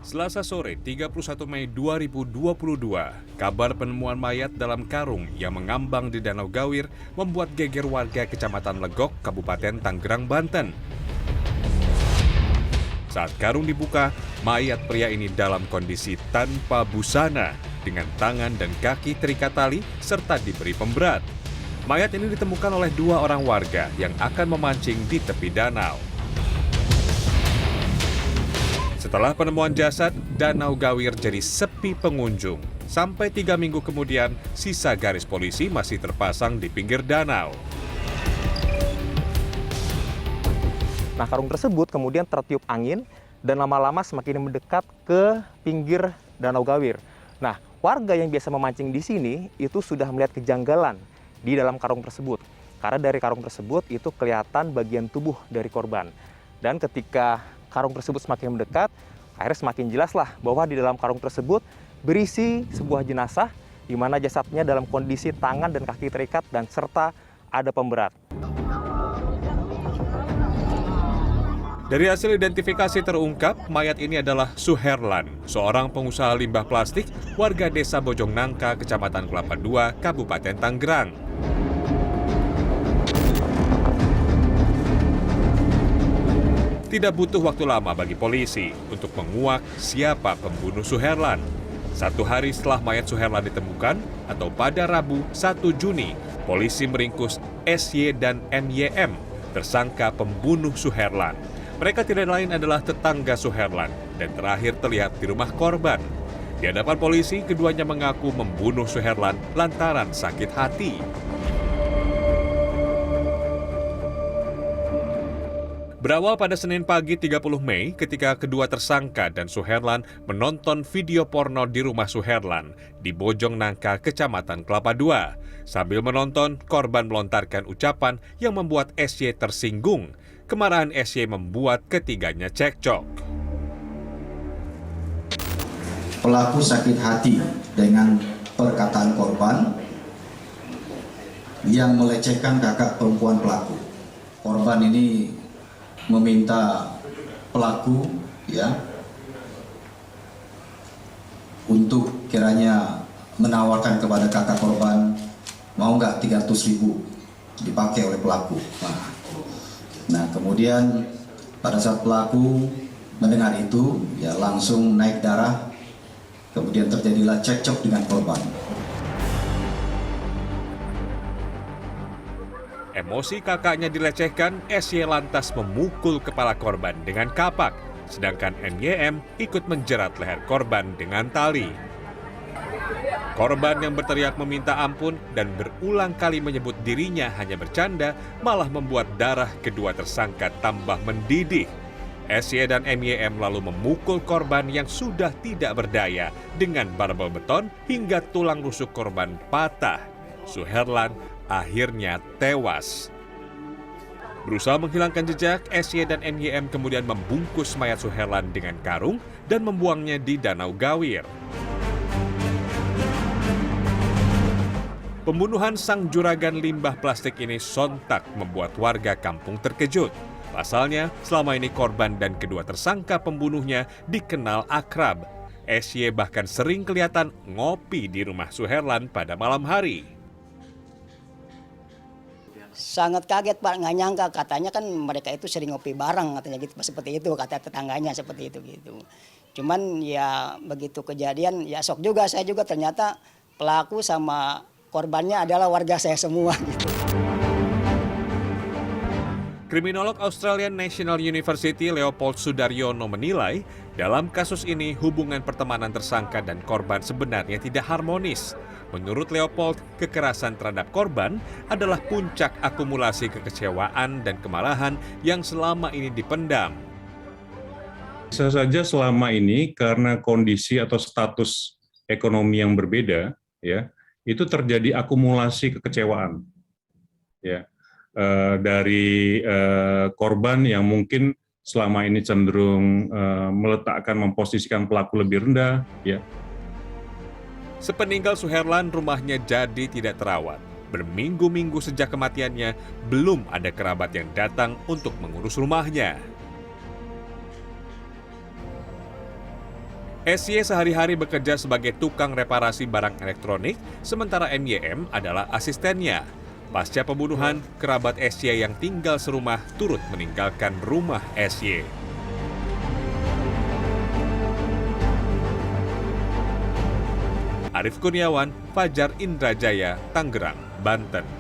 Selasa sore 31 Mei 2022, kabar penemuan mayat dalam karung yang mengambang di Danau Gawir membuat geger warga Kecamatan Legok, Kabupaten Tanggerang, Banten. Saat karung dibuka, mayat pria ini dalam kondisi tanpa busana, dengan tangan dan kaki terikat tali serta diberi pemberat. Mayat ini ditemukan oleh 2 orang warga yang akan memancing di tepi danau. Setelah penemuan jasad, Danau Gawir jadi sepi pengunjung. Sampai 3 minggu kemudian, sisa garis polisi masih terpasang di pinggir danau. Nah, karung tersebut kemudian tertiup angin dan lama-lama semakin mendekat ke pinggir Danau Gawir. Nah, warga yang biasa memancing di sini itu sudah melihat kejanggalan di dalam karung tersebut. Karena dari karung tersebut itu kelihatan bagian tubuh dari korban. Dan ketika karung tersebut semakin mendekat, akhirnya semakin jelaslah bahwa di dalam karung tersebut berisi sebuah jenazah di mana jasadnya dalam kondisi tangan dan kaki terikat dan serta ada pemberat. Dari hasil identifikasi terungkap, mayat ini adalah Suherlan, seorang pengusaha limbah plastik warga desa Bojong Nangka, Kecamatan Kelapa II, Kabupaten Tanggerang. Tidak butuh waktu lama bagi polisi untuk menguak siapa pembunuh Suherlan. 1 hari setelah mayat Suherlan ditemukan, atau pada Rabu 1 Juni, polisi meringkus SY dan MYM, tersangka pembunuh Suherlan. Mereka tidak lain adalah tetangga Suherlan dan terakhir terlihat di rumah korban. Di hadapan polisi, keduanya mengaku membunuh Suherlan lantaran sakit hati. Berawal pada Senin pagi 30 Mei ketika kedua tersangka dan Suherlan menonton video porno di rumah Suherlan di Bojong Nangka, Kecamatan Kelapa II. Sambil menonton, korban melontarkan ucapan yang membuat SY tersinggung. Kemarahan SY membuat ketiganya cekcok. Pelaku sakit hati dengan perkataan korban yang melecehkan kakak perempuan pelaku. Korban ini meminta pelaku untuk kiranya menawarkan kepada kakak korban, mau nggak 300.000 dipakai oleh pelaku. Nah, kemudian pada saat pelaku mendengar itu, langsung naik darah, kemudian terjadilah cekcok dengan korban. Emosi kakaknya dilecehkan, SY lantas memukul kepala korban dengan kapak, sedangkan MYM ikut menjerat leher korban dengan tali. Korban yang berteriak meminta ampun dan berulang kali menyebut dirinya hanya bercanda, malah membuat darah kedua tersangka tambah mendidih. SY dan MYM lalu memukul korban yang sudah tidak berdaya dengan barbel beton hingga tulang rusuk korban patah. Suherlan akhirnya tewas. Berusaha menghilangkan jejak, SY dan MYM kemudian membungkus mayat Suherlan dengan karung dan membuangnya di Danau Gawir. Pembunuhan sang juragan limbah plastik ini sontak membuat warga kampung terkejut. Pasalnya, selama ini korban dan kedua tersangka pembunuhnya dikenal akrab. SY bahkan sering kelihatan ngopi di rumah Suherlan pada malam hari. Sangat kaget Pak, nggak nyangka, katanya kan mereka itu sering ngopi bareng katanya gitu, seperti itu kata tetangganya seperti itu gitu. Cuman ya begitu kejadian ya shock juga saya juga, ternyata pelaku sama korbannya adalah warga saya semua gitu. Kriminolog Australian National University Leopold Sudaryono menilai, dalam kasus ini hubungan pertemanan tersangka dan korban sebenarnya tidak harmonis. Menurut Leopold, kekerasan terhadap korban adalah puncak akumulasi kekecewaan dan kemarahan yang selama ini dipendam. Bisa saja selama ini karena kondisi atau status ekonomi yang berbeda, itu terjadi akumulasi kekecewaan, dari korban yang mungkin selama ini cenderung memposisikan pelaku lebih rendah, Sepeninggal Suherlan, rumahnya jadi tidak terawat. Berminggu-minggu sejak kematiannya, belum ada kerabat yang datang untuk mengurus rumahnya. SY sehari-hari bekerja sebagai tukang reparasi barang elektronik, sementara MYM adalah asistennya. Pasca pembunuhan, kerabat SY yang tinggal serumah turut meninggalkan rumah SY. Arief Kurniawan, Fajar Indrajaya, Tangerang, Banten.